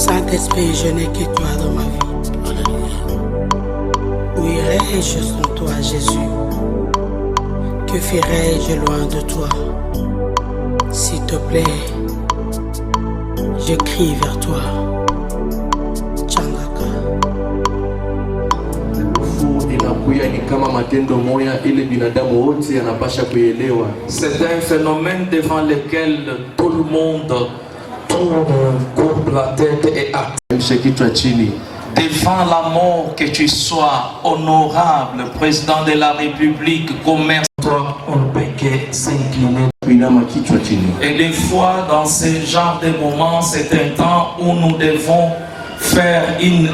Saint-Esprit, je n'ai que toi dans ma vie. Où irai-je sans toi, Jésus? Que ferai-je loin de toi? S'il te plaît, je crie vers toi. Changaka. Inakuya ni kama matendo moya ile binadamu wote anapasha kuelewa. C'est un phénomène devant lequel tout le monde courbe la tête et acte. Devant la mort, que tu sois honorable, président de la République, commerce, toi, on ne peut que s'incliner. Et des fois, dans ce genre de moments, c'est un temps où nous devons faire une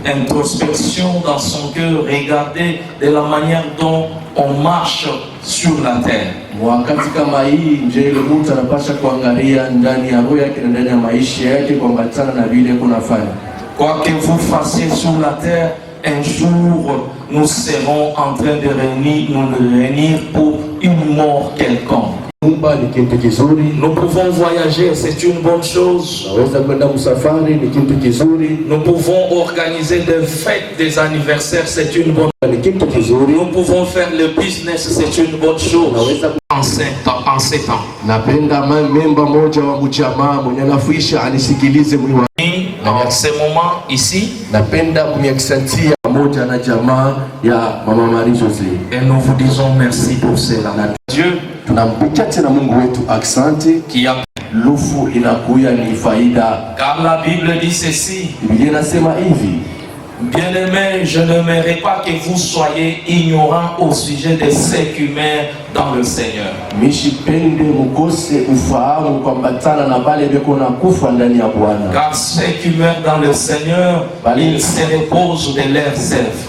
introspection dans son cœur, regarder de la manière dont on marche sur la terre. Wakati kama hii nje ile mtu anapasha kuangalia ndani ya roho yake na ndani ya maisha yake kuambatana na vile kunafanya. Quoi que vous fassiez sur la terre, un jour nous serons en train de nous réunir pour une mort quelconque. Nous pouvons voyager, c'est une bonne chose. Nous pouvons organiser des fêtes, des anniversaires, c'est une bonne chose. Nous pouvons faire le business, c'est une bonne chose. En ces temps. Dans ces moments ici, et nous vous disons merci pour cela. Dieu qui a car la Bible dit ceci. Bien-aimés, je n'aimerais pas que vous soyez ignorants au sujet de ce qui meurent dans le Seigneur. Car ceux qui meurent dans le Seigneur, ils se reposent de leurs œuvres.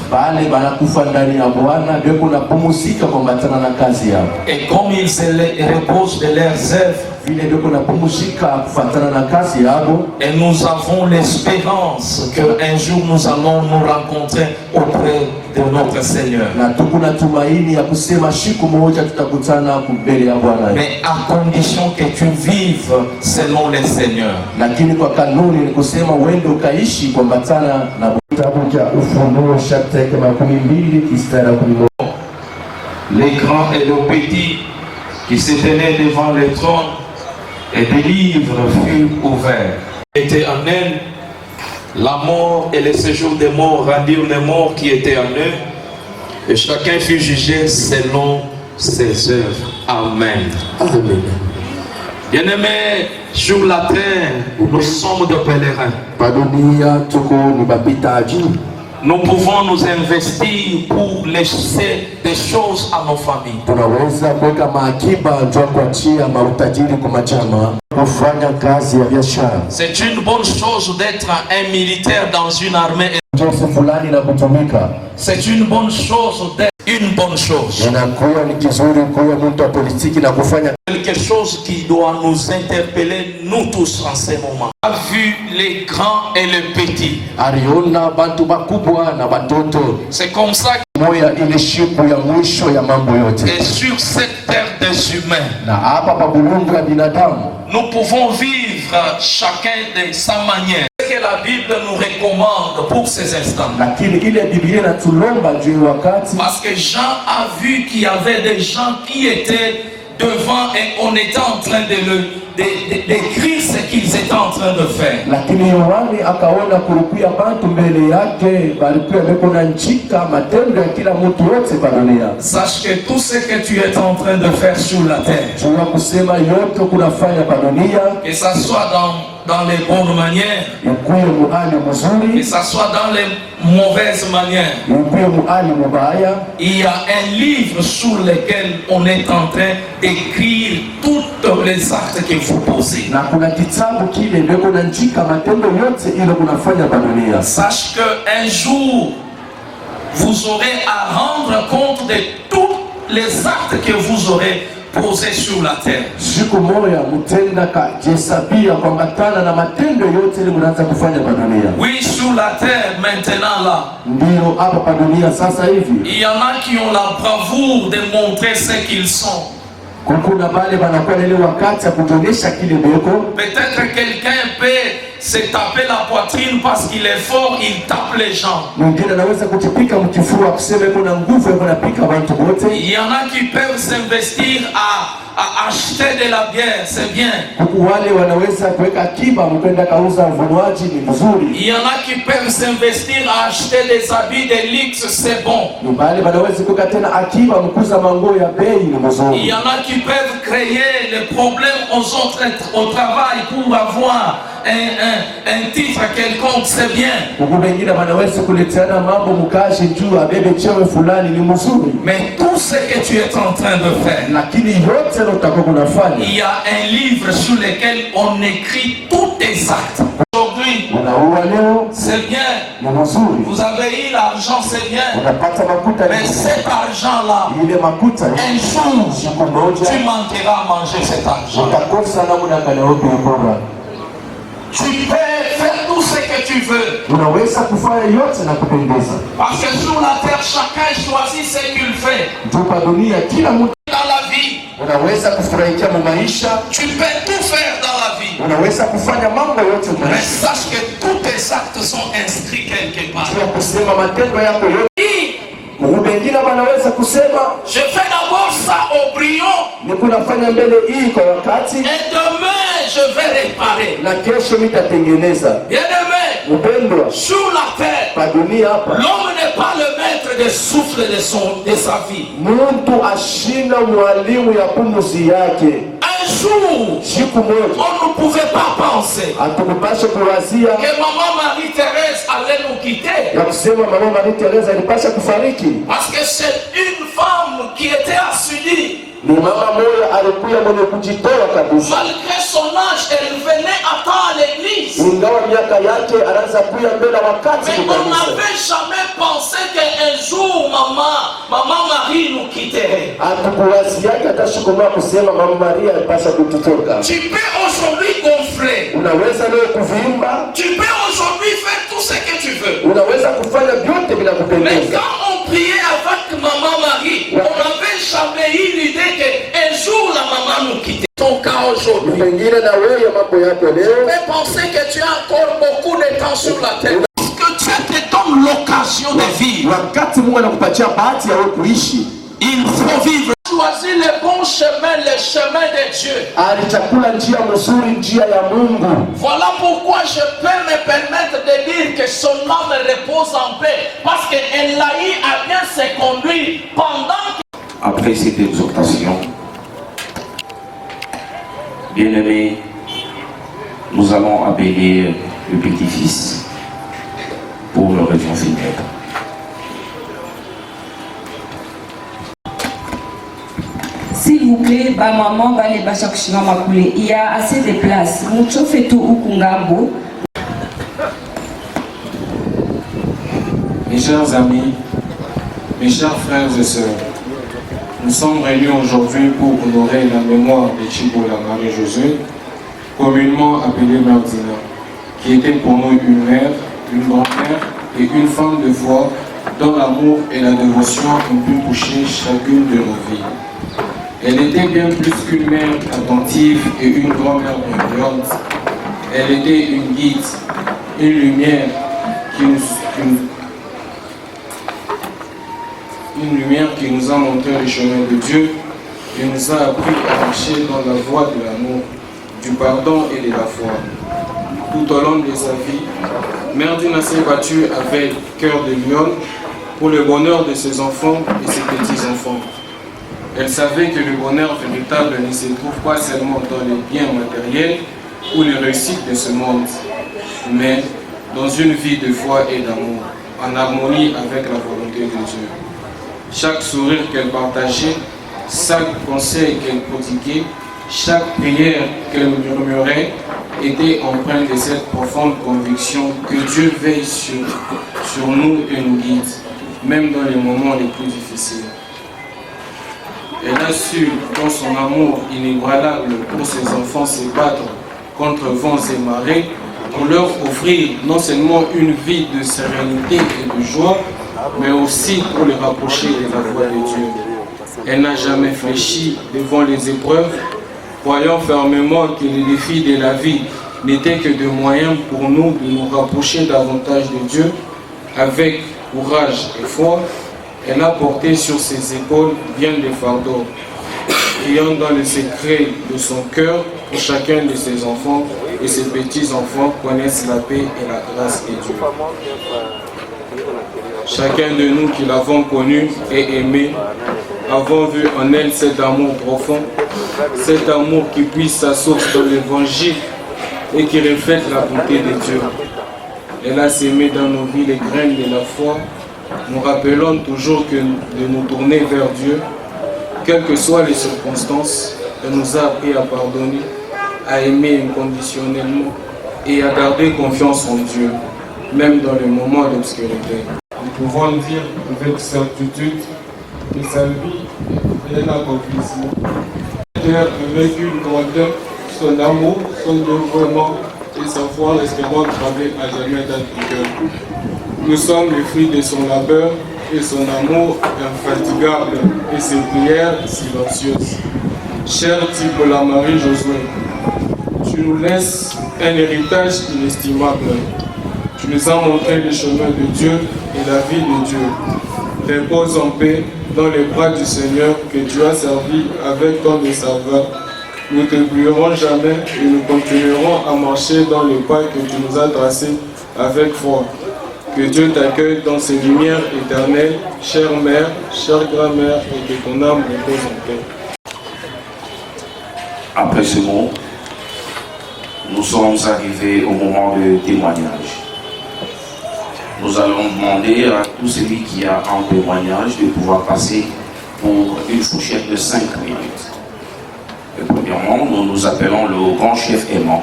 Et comme ils se reposent de leurs œuvres, et nous avons l'espérance qu'un jour nous allons nous rencontrer auprès de notre Seigneur. Mais à condition que tu vives selon le Seigneur. Les grands et les petits qui se tenaient devant le trône et des livres furent ouverts. Était en elle, la mort et le séjour des morts rendirent les morts qui étaient en eux, et chacun fut jugé selon ses œuvres. Amen. Amen. Bien-aimés, sur la terre, nous sommes des pèlerins. Nous pouvons nous investir pour laisser des choses à nos familles. C'est une bonne chose d'être un militaire dans une armée. C'est une bonne chose d'être une bonne chose. Quelque chose qui doit nous interpeller, nous tous en ce moment. A vu les grands et les petits. C'est comme ça que et sur cette terre des humains, nous pouvons vivre chacun de sa manière. Ce que la Bible nous recommande pour ces instants. Parce que Jean a vu qu'il y avait des gens qui étaient devant et on était en train d'écrire ce qu'ils étaient en train de faire. Sache que tout ce que tu es en train de faire sur la terre, que ça soit dans les bonnes manières, que ça soit dans les mauvaises manières, il y a un livre sur lequel on est en train d'écrire toutes les actes que vous posez. Sache qu'un jour, vous aurez à rendre compte de tous les actes que vous aurez posés sur la terre. Oui, sur la terre, maintenant là. Il y en a qui ont la bravoure de montrer ce qu'ils sont. Peut-être quelqu'un peut se taper la poitrine parce qu'il est fort, il tape les gens. Il y en a qui peuvent s'investir à acheter de la bière, c'est bien. Il y en a qui peuvent s'investir à acheter des habits de luxe, c'est bon. Il y en a qui peuvent créer les problèmes aux autres au travail pour avoir un titre quelconque, c'est bien. Mais tout ce que tu es en train de faire, il y a un livre sur lequel on écrit tous tes actes. Aujourd'hui, c'est bien. Vous avez eu l'argent, c'est bien. Mais cet argent-là, un jour, tu manqueras à manger cet argent. Tu peux faire tout ce que tu veux. Parce que sur la terre, chacun choisit ce qu'il fait. Dans la vie, tu peux tout faire dans la vie. Mais sache que tous tes actes sont inscrits quelque part. Je fais d'abord ça au brillant. Et demain, je vais réparer. Bien-aimé, sur la terre, l'homme n'est pas le maître des souffles de sa vie. Un jour, on ne pouvait pas penser que maman Marie-Thérèse allait nous quitter. Parce que c'est une femme qui était assidue. Malgré son âge, elle venait attendre l'église. Mais on n'avait jamais pensé qu'un jour maman Marie nous quitterait. Tu peux aujourd'hui gonfler. Tu peux aujourd'hui faire tout ce que tu veux. Mais quand on priait avec maman Marie, on n'avait jamais eu l'idée qu'un jour la maman nous quittait. Ton cas aujourd'hui. Tu peux penser que tu as encore beaucoup de temps sur la terre. Que Dieu te donne l'occasion de vivre. Il faut vivre. Choisis le bon chemin, le chemin de Dieu. Voilà pourquoi je peux me permettre de dire que son âme repose en paix. Parce qu'elle l'a eu à bien se conduire pendant que... Après cette exhortation, bien-aimés, nous allons appeler le petit-fils pour l'oraison funèbre. S'il vous plaît, maman va les bachakushima. Il y a assez de place. Mucho fait tout ukungambo. Mes chers amis, mes chers frères et sœurs, nous sommes réunis aujourd'hui pour honorer la mémoire de Chibola Marie-Josée, communément appelée Mère Dina, qui était pour nous une mère, une grand-mère et une femme de foi dont l'amour et la dévotion ont pu toucher chacune de nos vies. Elle était bien plus qu'une mère attentive et une grand-mère bienveillante. Elle était une guide, une lumière qui nous a montré le chemin de Dieu et nous a appris à marcher dans la voie de l'amour, du pardon et de la foi. Tout au long de sa vie, Mère Dina s'est battue avec cœur de lion pour le bonheur de ses enfants et ses petits-enfants. Elle savait que le bonheur véritable ne se trouve pas seulement dans les biens matériels ou les réussites de ce monde, mais dans une vie de foi et d'amour, en harmonie avec la volonté de Dieu. Chaque sourire qu'elle partageait, chaque conseil qu'elle prodiguait, chaque prière qu'elle murmurait était empreinte de cette profonde conviction que Dieu veille sur nous et nous guide, même dans les moments les plus difficiles. Elle a su, dans son amour inébranlable pour ses enfants, se battre contre vents et marées pour leur offrir non seulement une vie de sérénité et de joie, mais aussi pour les rapprocher de la voie de Dieu. Elle n'a jamais fléchi devant les épreuves, croyant fermement que les défis de la vie n'était que de moyens pour nous de nous rapprocher davantage de Dieu. Avec courage et foi, elle a porté sur ses épaules bien des fardeaux, priant dans le secret de son cœur pour chacun de ses enfants et ses petits-enfants connaissent la paix et la grâce de Dieu. Chacun de nous qui l'avons connue et aimée, avons vu en elle cet amour profond, cet amour qui puise sa source dans l'évangile et qui reflète la bonté de Dieu. Elle a sémé dans nos vies les graines de la foi, nous rappelant toujours que de nous tourner vers Dieu, quelles que soient les circonstances. Elle nous a appris à pardonner, à aimer inconditionnellement et à garder confiance en Dieu, même dans les moments d'obscurité. Nous pouvons dire avec certitude que sa vie est un accomplissement. Avec une grandeur, son amour, son dévouement et sa foi resteront gravés à jamais dans notre cœur. Nous sommes les fruits de son labeur et son amour infatigable et ses prières silencieuses. Cher Tibola Marie Josué, tu nous laisses un héritage inestimable. Tu nous as montré le chemin de Dieu et la vie de Dieu. Repose en paix dans les bras du Seigneur que tu as servi avec tant de saveur. Nous ne t'oublierons jamais et nous continuerons à marcher dans les pas que tu nous as tracés avec foi. Que Dieu t'accueille dans ses lumières éternelles, chère mère, chère grand-mère, et que ton âme repose en paix. Après ce mot, nous sommes arrivés au moment de témoignage. Nous allons demander à tout celui qui a un témoignage de pouvoir passer pour une fourchette de 5 minutes. Et premièrement, nous appelons le grand chef aimant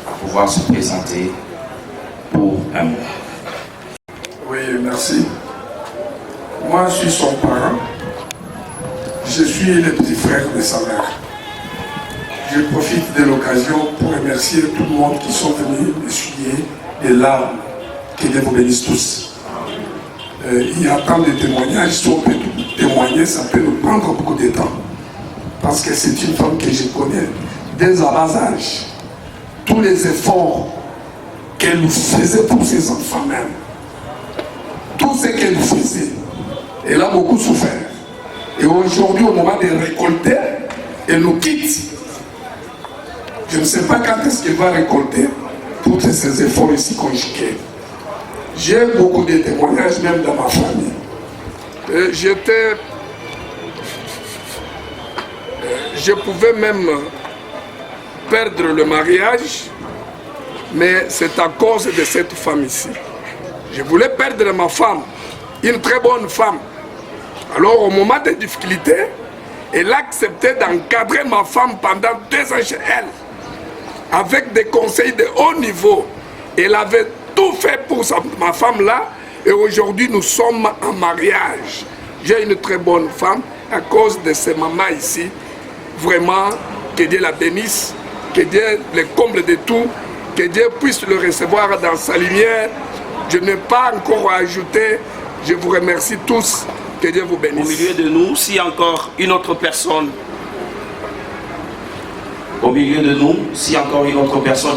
à pouvoir se présenter pour un mot. Oui, merci. Moi, je suis son parent. Je suis le petit frère de sa mère. Je profite de l'occasion pour remercier tout le monde qui sont venus essuyer les larmes. Que Dieu vous bénisse tous. Il y a tant de témoignages. Si on peut témoigner, ça peut nous prendre beaucoup de temps. Parce que c'est une femme que je connais dès un bas âge. Tous les efforts qu'elle faisait pour ses enfants même. Tout ce qu'elle faisait, elle a beaucoup souffert. Et aujourd'hui, au moment de récolter, elle nous quitte. Je ne sais pas quand est-ce qu'elle va récolter tous ces efforts ici conjugués. J'ai beaucoup de témoignages même dans ma famille. Je pouvais même perdre le mariage, mais c'est à cause de cette femme ici. Je voulais perdre ma femme, une très bonne femme. Alors au moment des difficultés, elle a accepté d'encadrer ma femme pendant 2 ans chez elle, avec des conseils de haut niveau. Elle avait tout fait pour ma femme là, et aujourd'hui nous sommes en mariage. J'ai une très bonne femme à cause de ces mamans ici. Vraiment, que Dieu la bénisse, que Dieu les comble de tout, que Dieu puisse le recevoir dans sa lumière. Je n'ai pas encore à ajouter. Je vous remercie tous. Que Dieu vous bénisse. Au milieu de nous, s'il y a encore une autre personne,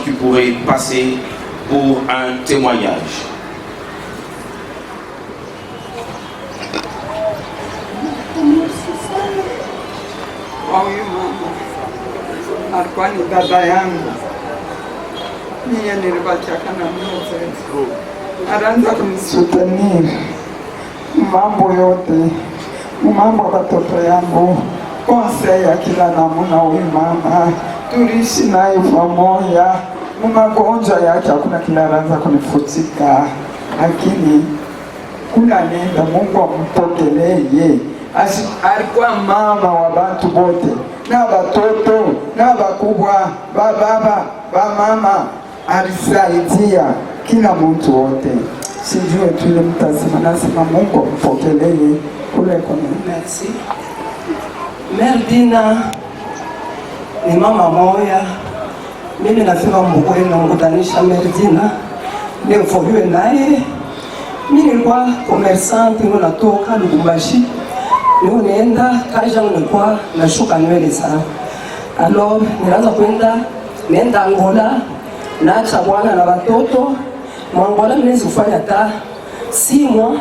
qui pourrait passer pour un témoignage. Huyu mama alikuwa ni dada yangu, mie nilibachaka na mzee, anaanza kunisutenir mambo yote, mambo ya watoto yangu, konsei ya kila namna. Huyu mama tuliishi naye pamoja, magonjwa yake hakuna kila anaanza kunifutika, lakini kuna nenda Mungu ampokelee. Alikuwa mama wa bantu bote, na batoto na bakubwa, bababa bamama, alisaidia kila mtu wote. Sijue tule mtazima, nasema Mungu ampokelee kule kwa merci. Merdina ni mama moya, mimi nafika Mbugwe na ngutanisha Merdina nimfoviwe naye. Mimi nilikuwa commerçante, natoka Lubumbashi. Leo nienda kaja nilikuwa nashuka nywele sana. Alors nilianza kwenda nenda Angola, naacha bwana na watoto mwangola, mnezi kufanya hata 6 mois,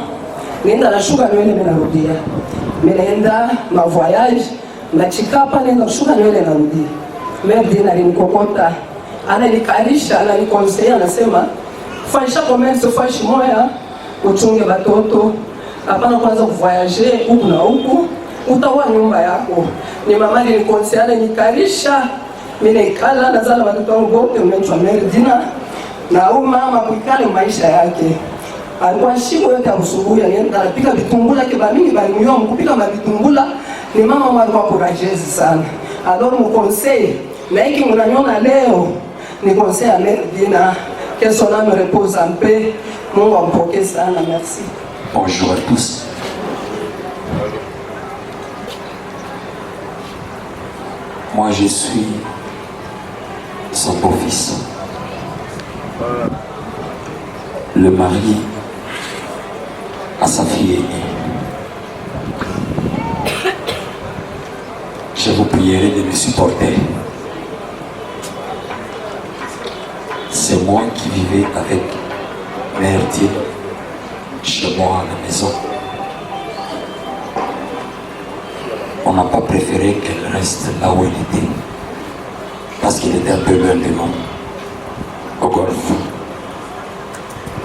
nenda nashuka nywele narudia, nenda ma voyage nachikapa, nenda kushuka nywele narudia. Merdina alinikokota, ananikalisha, ananikonsea, anasema faisha commerce fashi moya, uchunge watoto, hapana kwanza kuvoyager huku na huku, utawa nyumba yako. Ni mama alinikonsea, ananikalisha, mimi nikala nazala watoto wangu wote mmenchwa Merdina, na huyu mama kuikale maisha yake. Alikuwa shiko yote akusubuya, nienda napika vitumbula kiba mingi bali myo mkupika mavitumbula, ni mama mwa courageuse sana. Alors mon conseil, na hiki mnaniona leo ni conseil à Merdina, que son âme repose en paix. Mungu ampokee sana, merci. Bonjour à tous. Moi je suis son beau-fils, le mari à sa fille aînée. Je vous prierai de me supporter. C'est moi qui vivais avec Merdine chez moi à la maison. On n'a pas préféré qu'elle reste là où elle était, parce qu'il était un peu loin de nous, au golfe.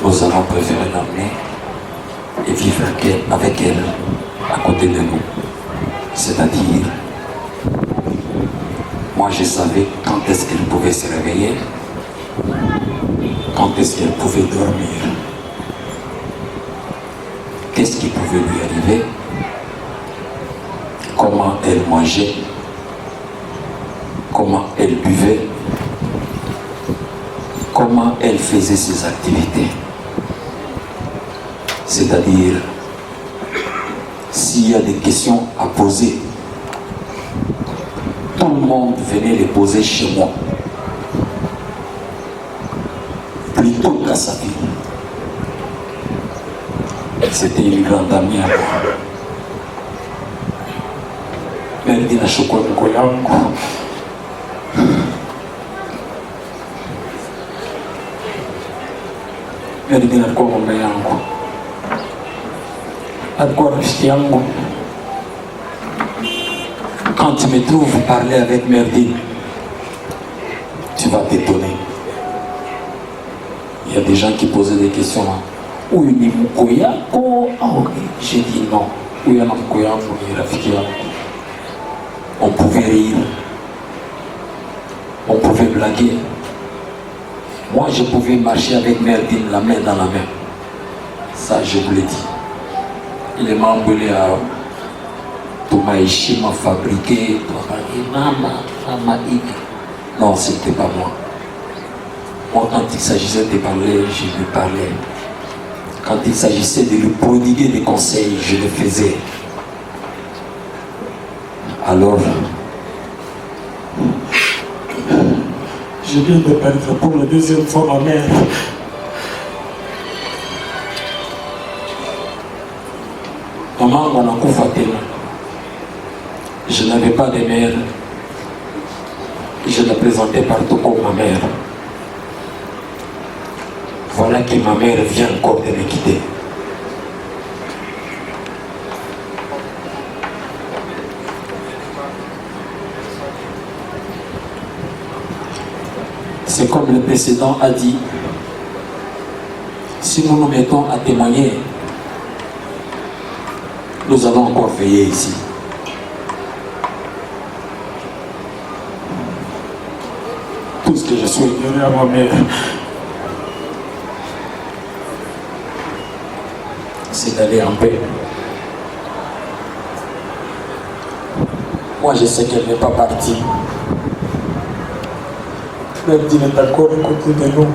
Nous avons préféré l'emmener et vivre avec elle à côté de nous. C'est-à-dire, moi je savais quand est-ce qu'elle pouvait se réveiller, quand est-ce qu'elle pouvait dormir, qu'est-ce qui pouvait lui arriver, comment elle mangeait, comment elle buvait, comment elle faisait ses activités. C'est-à-dire, s'il y a des questions à poser, tout le monde venait les poser chez moi, plutôt qu'à sa fille. C'était une grande amie à moi. Merdina chukua mko yangu, Merdina alikuwa mama yangu, alikuwa rafiki yangu. Quand tu me trouves parler avec Merdine, tu vas t'étonner. Il y a des gens qui posaient des questions. Où est mko yako? J'ai dit non. Où est mko yangu ni rafiki yangu. On pouvait rire, on pouvait blaguer. Moi, je pouvais marcher avec Merdine la main dans la main. Ça, je vous l'ai dit. Il est m'emballé à Tomaïchi m'a fabriqué, Mama. Non, c'était pas moi. Moi, quand il s'agissait de parler, je lui parlais. Quand il s'agissait de lui prodiguer des conseils, je le faisais. Alors, je viens de perdre pour la deuxième fois ma mère. Maman m'en a conforté. Je n'avais pas de mère. Je la présentais partout comme ma mère. Voilà que ma mère vient encore de me quitter. C'est comme le précédent a dit, si nous nous mettons à témoigner, nous allons encore veiller ici. Tout ce que je souhaite donner à ma mère, c'est d'aller en paix. Moi, je sais qu'elle n'est pas partie. Merdine est encore à côté de nous.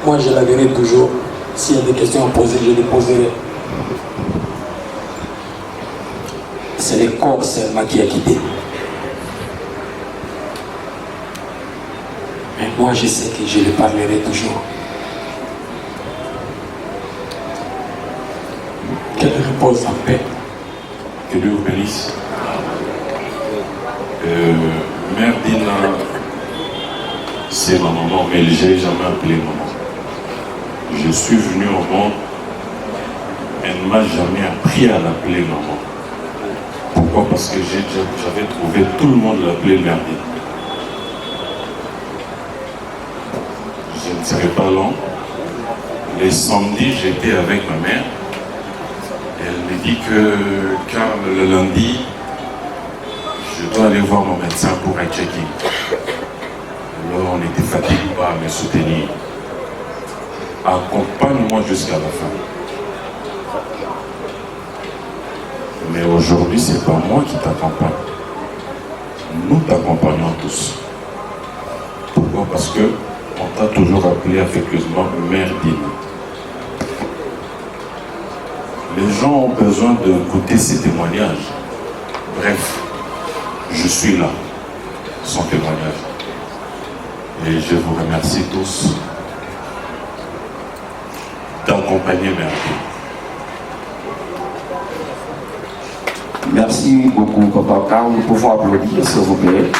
Moi, je la verrai toujours. S'il y a des questions à poser, je les poserai. C'est le corps seulement qui a quitté. Mais moi, je sais que je les parlerai toujours. Qu'elle repose en paix. Que Dieu vous bénisse. Mère Dina, c'est ma maman, mais je n'ai jamais appelé maman. Je suis venu au monde, elle ne m'a jamais appris à l'appeler maman. Pourquoi? Parce que j'avais trouvé tout le monde l'appeler Mère Dina. Je ne serai pas long. Les samedis, j'étais avec ma mère. Elle me dit que quand le lundi, je dois aller voir mon médecin pour un check-in. Alors on était fatigués à me soutenir. Accompagne-moi jusqu'à la fin. Mais aujourd'hui, ce n'est pas moi qui t'accompagne. Nous t'accompagnons tous. Pourquoi? Parce que on t'a toujours appelé affectueusement Mère Dina. Les gens ont besoin d'écouter ces témoignages. Bref, je suis là, son témoignage. Et je vous remercie tous d'accompagner Mère Dina. Merci beaucoup, Papa Carl. Nous pouvons applaudir, s'il vous plaît.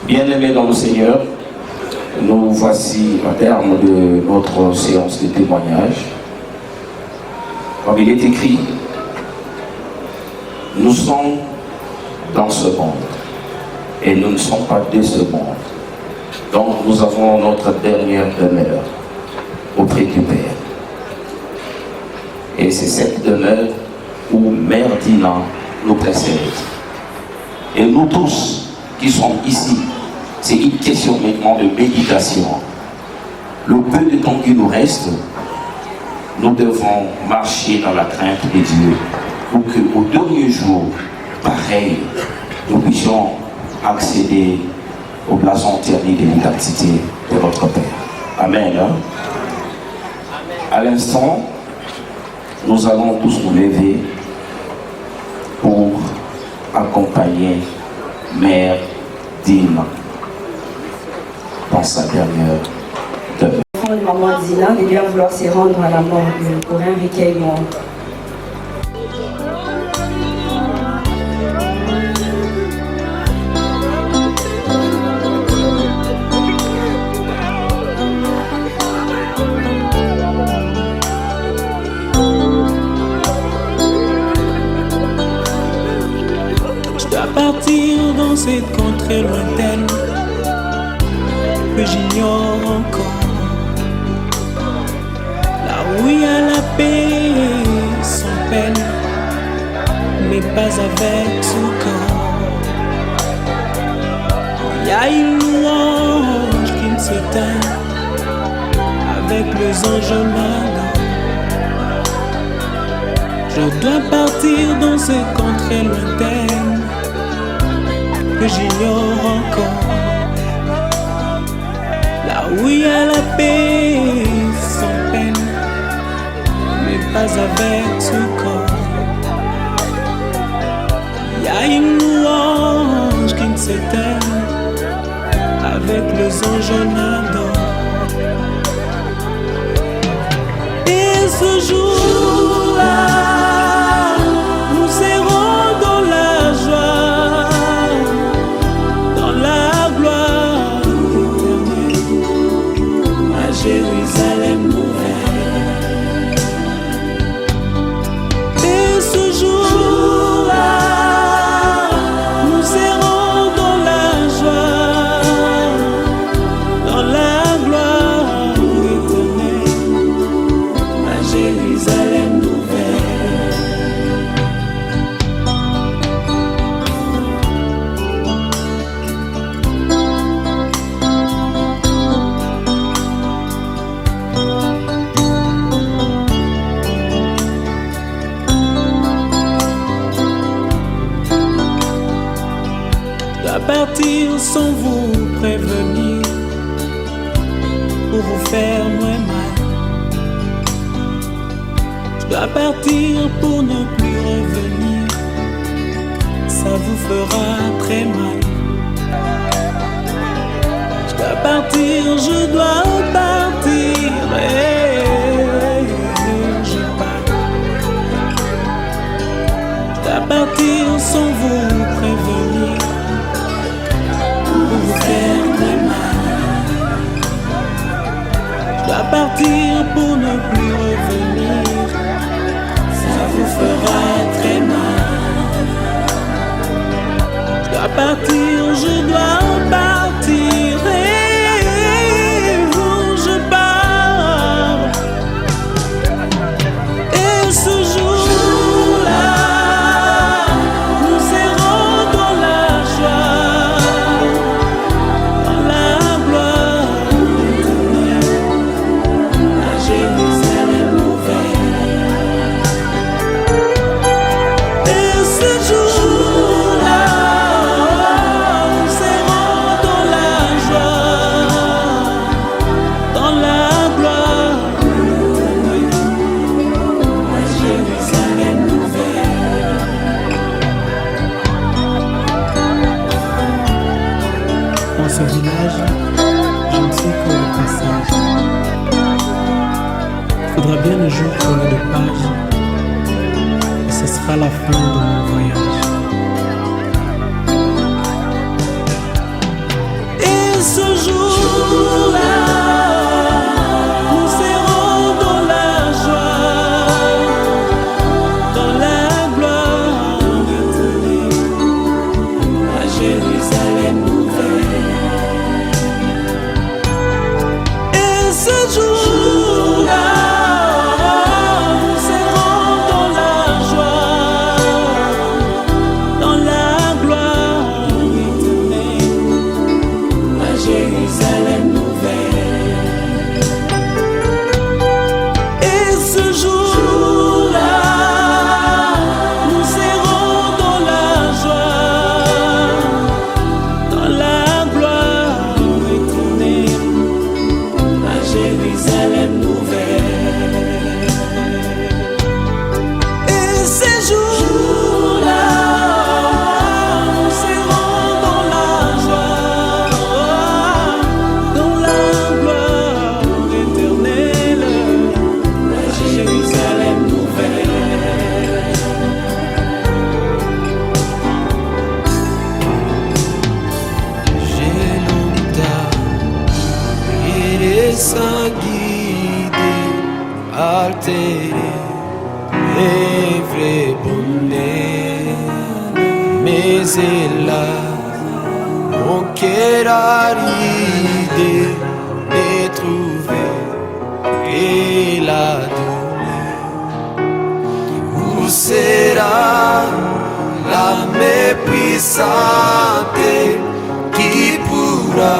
Bien-aimés dans le Seigneur, nous voici au terme de notre séance de témoignage. Comme il est écrit, nous sommes dans ce monde et nous ne sommes pas de ce monde. Donc nous avons notre dernière demeure auprès du Père. Et c'est cette demeure où Mère Dina nous précède. Et nous tous qui sommes ici, c'est une question maintenant de méditation. Le peu de temps qui nous reste, nous devons marcher dans la crainte de Dieu pour qu'au dernier jour, pareil, nous puissions accéder au blason terni de l'identité de notre Père. Amen. À l'instant, nous allons tous nous lever pour accompagner Mère Dina dans sa dernière demeure. L'enfant de maman Dina de bien vouloir se rendre à la mort pour un recueillement. Partir dans cette contrée lointaine que j'ignore encore, là où il y a la paix sans peine, mais pas avec son corps. Il y a une louange qui ne s'éteint avec les anges malins. Je dois partir dans cette contrée lointaine que j'ignore encore, là où il y a la paix sans peine, mais pas avec son corps. Il y a une louange qui ne s'éteint avec les anges en ardent. Et ce jour-là, nous serons dans la joie, Jérusalem nouvelle. Et ce jour-là, nous serons dans la joie, dans la gloire éternelle, à Jérusalem nouvelle. Partir sans vous prévenir pour vous faire moins mal. Je dois partir pour ne plus revenir, ça vous fera très mal. Je dois partir, je dois partir, je pars. Je dois partir sans vous partir, je dois partir. Et je pars. Et ce jour-là, nous serons dans la joie, dans la gloire éternelle, à Jérusalem nouvelle. Et ce jour-là, nous serons dans la joie, dans la gloire éternelle, à Jérusalem nouvelle. Dans ce village, je ne suis qu'au passage. Il faudra bien un jour tourner de page, et ce sera la fin de mon voyage. Et ce jour-là, nous serons dans la joie, dans la gloire éternelle, à Jérusalem nouvelle. Et ce jour-là, nous serons dans la joie, dans la gloire éternelle, à Jérusalem nouvelle. Et ce jour-là, nous serons dans la joie, dans la gloire éternelle, à Jérusalem nouvelle. Et ces jours-là, nous serons dans la joie, dans la gloire éternelle, à Jérusalem nouvelle. J'ai longtemps prié sans guider, altéré, et vrai bonheur. Mais hélas, mon cœur aride n'est trouvé et la douleur. Où sera la main puissante qui pourra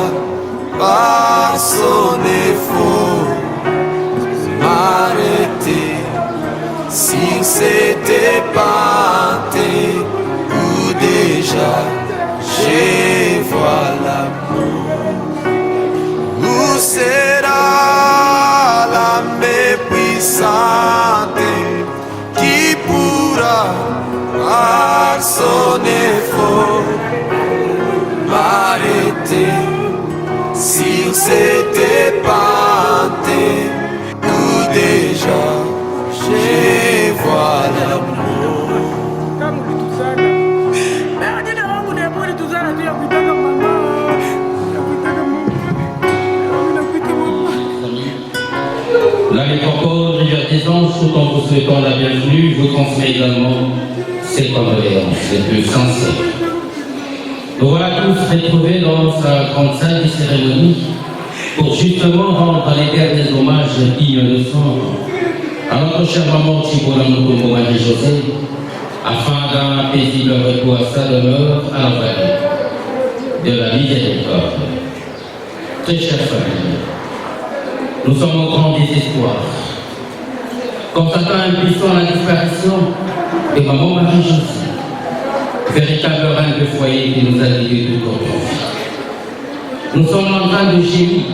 par son effort m'arrêter si c'était pente où déjà je vois l'amour? Où sera la main puissante qui pourra par son effort m'arrêter si c'était pente où déjà je vois l'amour? La métropole Rivière des Anges, tout en vous souhaitant la bienvenue, vous transmet également ses condoléances les plus sincères. Nous voilà tous retrouvés dans sa grande salle de cérémonie pour justement rendre les derniers hommages dignes de son à notre chère maman Chibola Mutombo Marie-José, afin d'un paisible retour à sa demeure à la famille de la miséricorde. Très chère famille, nous sommes au grand désespoir, constatant impuissant la disparition de maman Marie-José, véritable reine de foyer qui nous a guidés tout au long. Nous sommes en train de gémir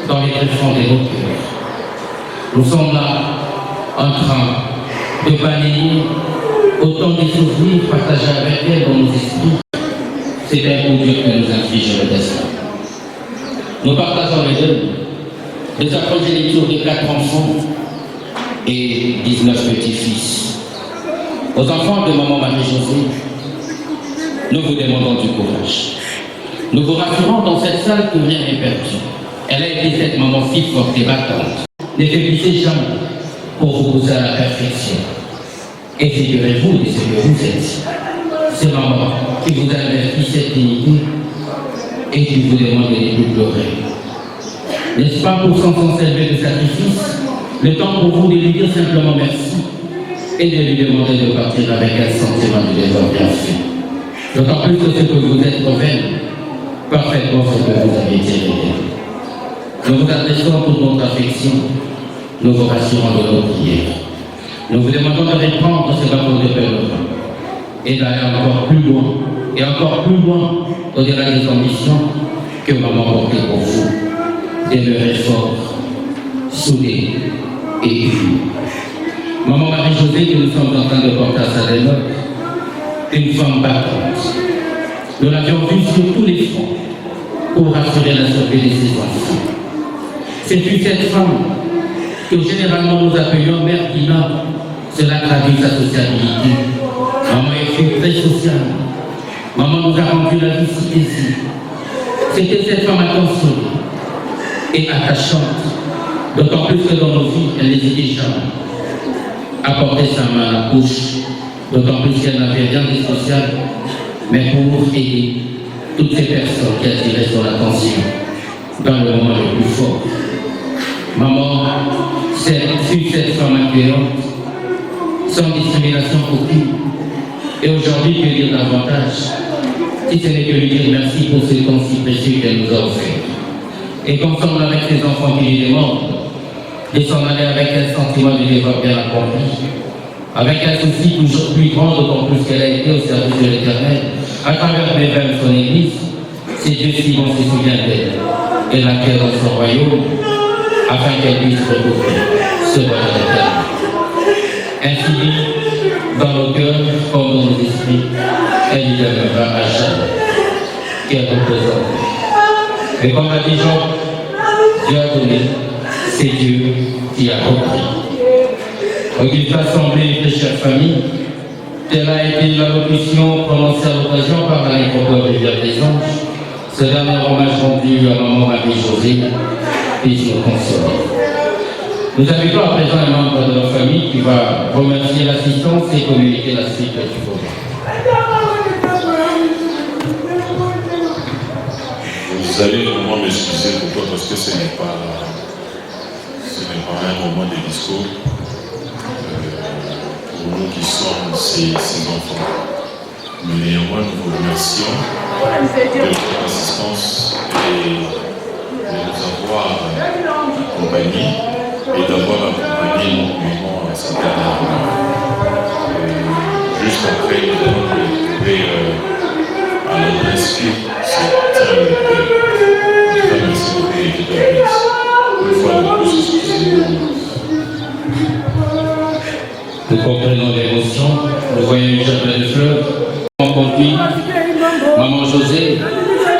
dans les tréfonds de nos cœurs. Nous sommes là en train de balayer autant des souvenirs partagés avec elle dans nos esprits. C'est un coup dur que nous inflige le destin. Nous partageons les deux, de sa progéniture de 4 enfants et 19 petits-fils. Aux enfants de maman Marie-José, nous vous demandons du courage. Nous vous rassurons dans cette salle que rien n'est perdu. Elle a été cette maman si forte et battante. Ne faiblissez jamais pour vous pousser à la perfection. Et figurez-vous de ce que vous êtes. C'est maman qui vous a averti cette unité et qui vous demande de ne plus pleurer. N'est-ce pas pour son élevé de sacrifice, le temps pour vous de lui dire simplement merci et de lui demander de partir avec un sentiment de devoir bien fait. D'autant plus que ce que vous êtes convaincu, parfaitement ce que vous avez dit. Nous vous adressons toute notre affection, nous vous rassurons de nos prières. Nous vous demandons de reprendre ce bateau de pèlerin et d'aller encore plus loin, et encore plus loin, au-delà des ambitions que maman portait pour vous. Demeurez fort, soudés et unis. Maman Marie-Josée, que nous sommes en train de porter à sa dénote, une femme battante. Nous l'avions vue sur tous les fronts pour assurer la survie de ses enfants. C'est une cette femme que généralement nous appelions Mère Dina. Cela traduit sa sociabilité. Maman est très sociale. Maman nous a rendu la vie si paisible. C'était cette femme attentionnée et attachante, d'autant plus que dans nos vies, elle n'hésitait jamais à porter sa main à la bouche, d'autant plus qu'elle n'avait rien de social, mais pour aider toutes ces personnes qui attiraient son attention dans le moment le plus fort. Maman fut cette femme accueillante, sans discrimination aucune. Et aujourd'hui, que dire davantage, si ce n'est que lui dire merci pour ce temps si précieux qu'elle nous a offert. Et qu'ensemble avec ses enfants qui lui demandent de s'en aller avec un sentiment de devoir bien accompli, avec un souci toujours plus grand, d'autant plus qu'elle a été au service de l'Éternel, à travers même son Église, c'est Dieu si bon se souvient d'elle et l'accueille dans son royaume, afin qu'elle puisse retrouver ce bonheur éternel. Ainsi dit, dans nos cœurs comme dans nos esprits, elle y demeurera à jamais, qu'elle représente. Et comme a dit Jean, Dieu a donné, c'est Dieu qui a repris. Donc il faut assembler les chères familles. Telle a été l'allocution prononcée à l'occasion par la nécropole de Vierge des Anges. Ce dernier hommage rendu à maman Marie-Josée, puisse nous consoler. Nous invitons à présent un membre de la famille qui va remercier l'assistance et communiquer la suite du programme. Vous allez vraiment m'excuser pourquoi, parce que ce n'est pas un moment de discours pour nous qui sommes ces enfants. Mais néanmoins, nous vous remercions de votre assistance et de nous avoir accompagnés et d'avoir accompagné mon mouvement à cette dernière heure. Juste après, nous allons retrouver à l'adresse que c'est merci beaucoup et de la grâce. Une fois de plus, excusez-nous. Nous comprenons l'émotion, nous voyons une gerbe de fleurs, on conduit maman Josée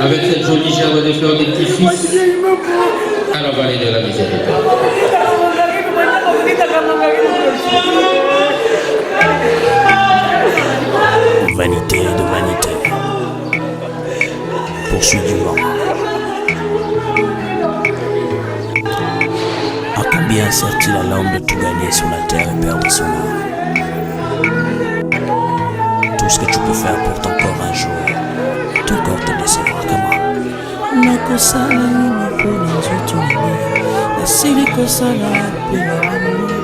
avec cette jolie gerbe de fleurs des petits-fils à la vallée de la miséricorde. Vanité de vanité, poursuit du vent. À combien sert-il à l'homme de tout gagner sur la terre et perdre son âme? Tout ce que tu peux faire pour ton corps un jour, ton corps te décevra. Comment? Nakosala nini pona nzoto nini, nasili kosala pena nini.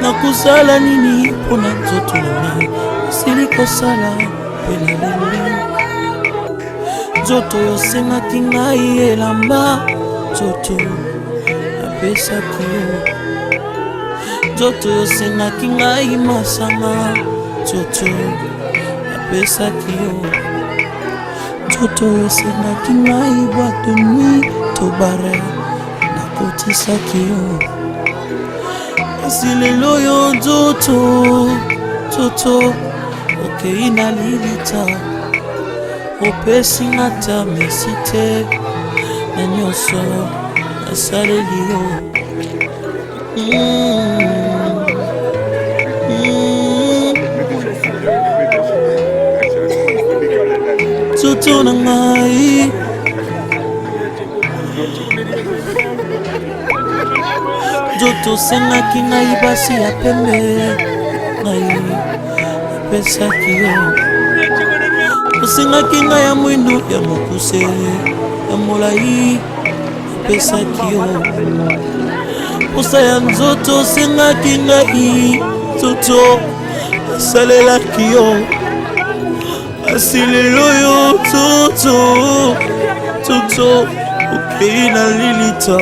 Nakosala nini pona nzoto nini, nasili kosala pena nini. Nzoto yosengaki ngai elamba, nzoto apesaki yo. Nzoto yosengaki ngai masanga, nzoto apesaki yo. Nzoto yosengaki ngai boîte de nuit to bare, nakotisaki yo. Kasi lelo yo nzoto, nzoto okei na lilita, opesi nga ta mesi te na nyonso nasaleli yo. Nzoto na ngai, nzoto osengaki ngai basi ya pembe, ngai apesaki yo. osengaki ngai ya mwindo ya mokuse ya molai apesaki yo posa ya nzoto osengaki ngai nzoto asalelaki yo asilelo yo toto okei na lilita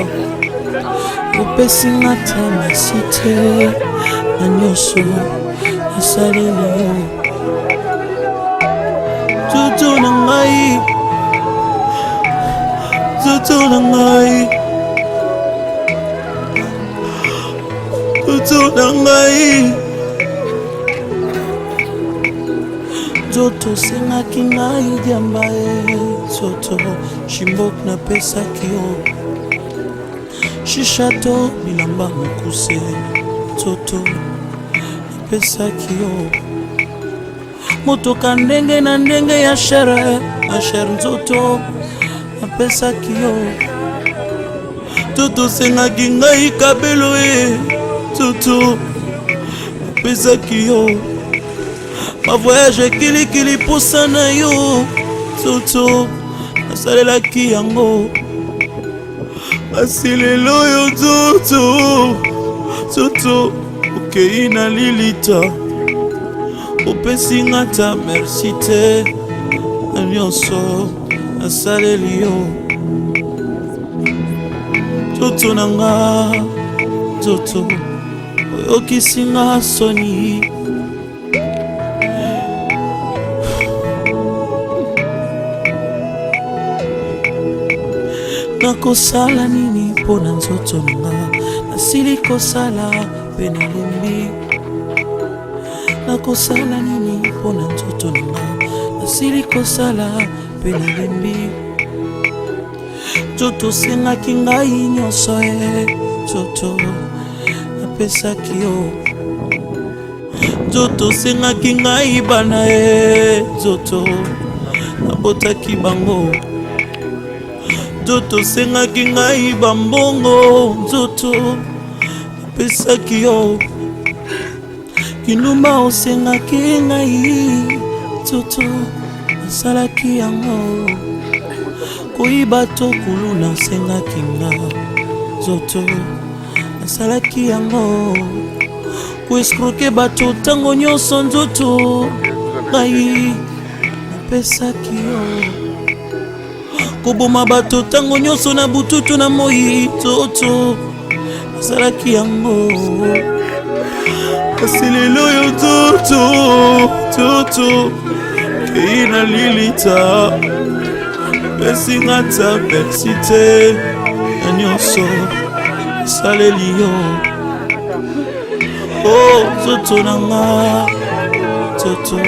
opesi nga ta merci te na nyonso asaleli yo toto na ngai toto na ngai toto na ngai nzoto osengaki ngai diamba e toto shimbok napesaki yo shishato bilamba mokuse toto napesaki yo motoka ndenge na ndenge ya shere nzoto napesaki yo toto osengaki ngai kabelo e toto napesaki yo ma voyage kilikili posa na yo toto nasalelaki yango asilelo yo toto okei na lilita opesi nga ta merci te na nyonso nasaleli yo toto na nga toto oyokisi nga soni nakosala nini mpo na nzoto nanga nasili kosala mpe nalembi nakosala nini mpo na nzoto nanga nasili kosala mpe nalembi nzoto osengaki ngai nyonso e nzoto napesaki yo nzoto osengaki ngai bana e nzoto nabotaki bango nzoto osengaki ngai bambongo nzoto napesaki yo kinuma osengaki ngai nzoto nasalaki yango koyiba to kuluna osengaki nga nzoto nasalaki yango koeskroke bato ntango nyonso nzoto ngai napesaki yo koboma bato ntango nyonso na bututu na moi toto nasalaki yango kasi lelo yo toto kei na lilita pesi nga ta merci te na nyonso nasaleli yo toto na nga toto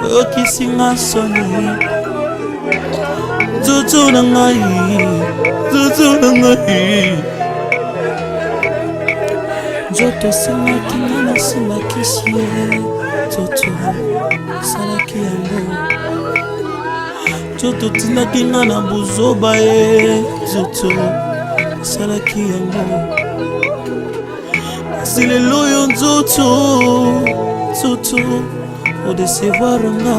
oyokisi nga soni toto na ngai nzoto osengaki nga nasimbakisi ye toto salaki yango nzoto tindaki nga na buzoba ye nzoto salaki yango kasi lelo oyo nzoto odesevoir nga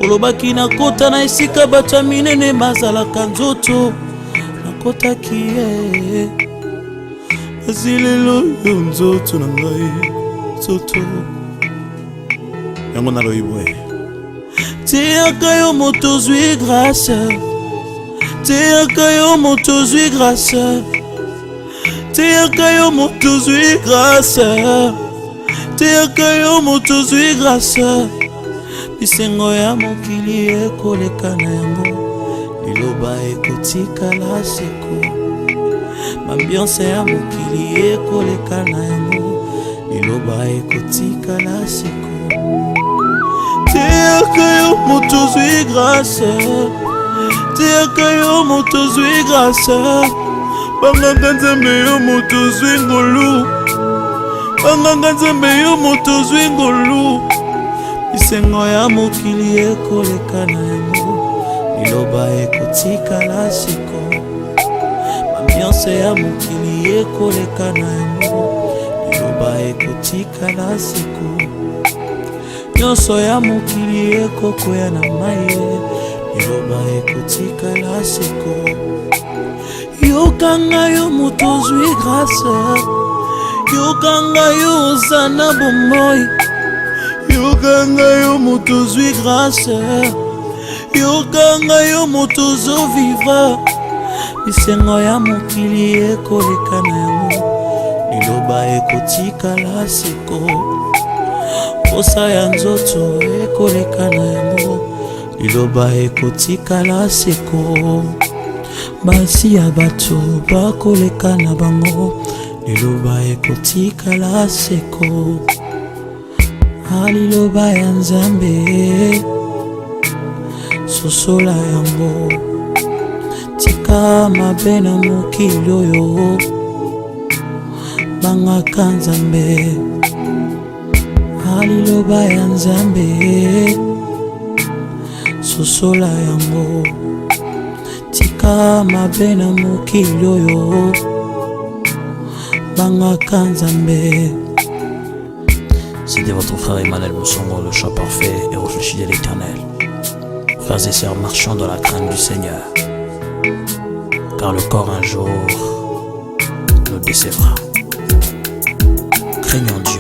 olobaki nakota na esika bato ya minene bazalaka nzoto nakotaki ye kasi lelo oyo nzoto na ngai nzoto yango naloyibwe teyaka yo moto ozwi grâce teyaka yo moto ozwi grâce teyaka yo moto ozwi grâce teyaka yo moto ozwi grâce bisengo ya mokili ekoleka na yango liloba ekotikala seko ambiance ya mokili ekoleka na yango liloba ekotikala seko teyaka yo moto ozwi grâce teyaka yo moto ozwi grâce banganga nzambe yo moto ozwi ngolu banganga nzambe yo moto ozwi ngolu bisengo ya mokili ekoleka na yango liloba ekotikala seko ambiance ya mokili ekoleka na yango liloba ekotikala seko nyonso ya mokili ekokwea na maye, liloba ekotikala seko. Yokanga yo moto ozwi grâce, yokanga yo oza na bomoi, yokanga yo moto ozwi grâce, yokanga yo moto ozovivre. Bisengo ya mokili ekoleka na yango, liloba ekotikala seko. Posa ya nzoto ekoleka na yango, liloba ekotikala seko. Basi ya bato bakoleka na bango, liloba ekotikala seko. Liloba ya Nzambe sosola yango, tika mabe na mokili oyo, bangaka Nzambe. Liloba ya Nzambe sosola yango, tika mabe na mokili oyo, bangaka Nzambe. C'était votre frère Emmanuel Moussongo, le chant parfait et réfléchi de l'Éternel. Frères et sœurs, marchons dans la crainte du Seigneur, car le corps un jour nous décevra. Craignons Dieu.